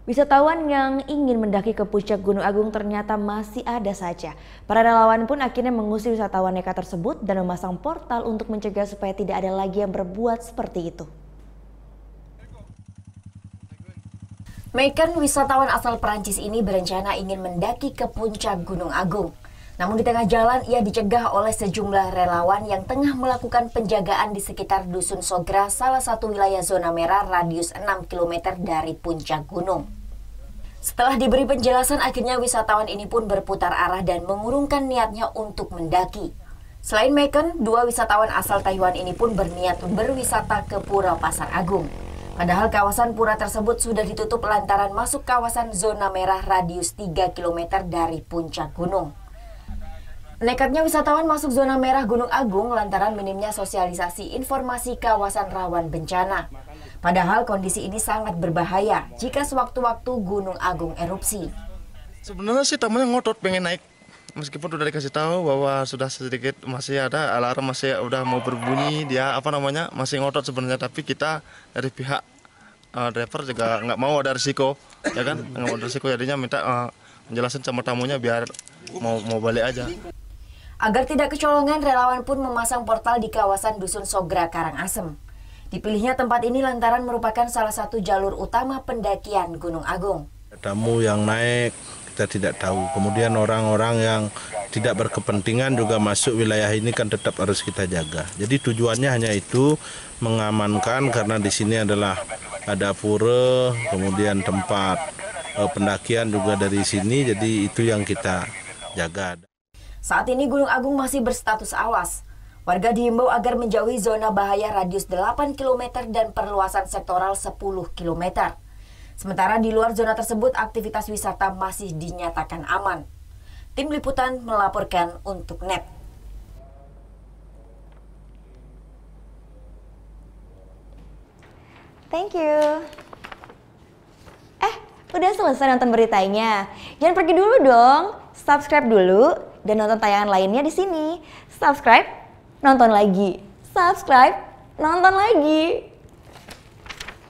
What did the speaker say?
Wisatawan yang ingin mendaki ke puncak Gunung Agung ternyata masih ada saja. Para relawan pun akhirnya mengusir wisatawan nekat tersebut dan memasang portal untuk mencegah supaya tidak ada lagi yang berbuat seperti itu. Megan, wisatawan asal Perancis ini berencana ingin mendaki ke puncak Gunung Agung. Namun di tengah jalan ia dicegah oleh sejumlah relawan yang tengah melakukan penjagaan di sekitar Dusun Sogra, salah satu wilayah zona merah radius 6 km dari puncak gunung. Setelah diberi penjelasan, akhirnya wisatawan ini pun berputar arah dan mengurungkan niatnya untuk mendaki. Selain Megan, dua wisatawan asal Taiwan ini pun berniat berwisata ke Pura Pasar Agung. Padahal kawasan pura tersebut sudah ditutup lantaran masuk kawasan zona merah radius 3 km dari puncak gunung. Nekatnya wisatawan masuk zona merah Gunung Agung lantaran minimnya sosialisasi informasi kawasan rawan bencana. Padahal kondisi ini sangat berbahaya jika sewaktu-waktu Gunung Agung erupsi. Sebenarnya sih tamunya ngotot pengen naik. Meskipun sudah dikasih tahu bahwa sudah sedikit masih ada alarm, masih udah mau berbunyi, dia masih ngotot sebenarnya. Tapi kita dari pihak driver juga nggak mau ada risiko, ya kan? Nggak mau ada risiko, jadinya minta menjelaskan sama tamunya biar mau balik aja. Agar tidak kecolongan, relawan pun memasang portal di kawasan Dusun Sogra, Karangasem. Dipilihnya tempat ini lantaran merupakan salah satu jalur utama pendakian Gunung Agung. Tamu yang naik kita tidak tahu, kemudian orang-orang yang tidak berkepentingan juga masuk wilayah ini kan tetap harus kita jaga. Jadi tujuannya hanya itu, mengamankan karena di sini adalah ada pura, kemudian tempat pendakian juga dari sini, jadi itu yang kita jaga. Saat ini Gunung Agung masih berstatus awas. Warga diimbau agar menjauhi zona bahaya radius 8 km dan perluasan sektoral 10 km. Sementara di luar zona tersebut aktivitas wisata masih dinyatakan aman. Tim Liputan melaporkan untuk NET. Thank you. Udah selesai nonton beritanya? Jangan pergi dulu dong. Subscribe dulu dan nonton tayangan lainnya di sini. Subscribe, nonton lagi. Subscribe, nonton lagi.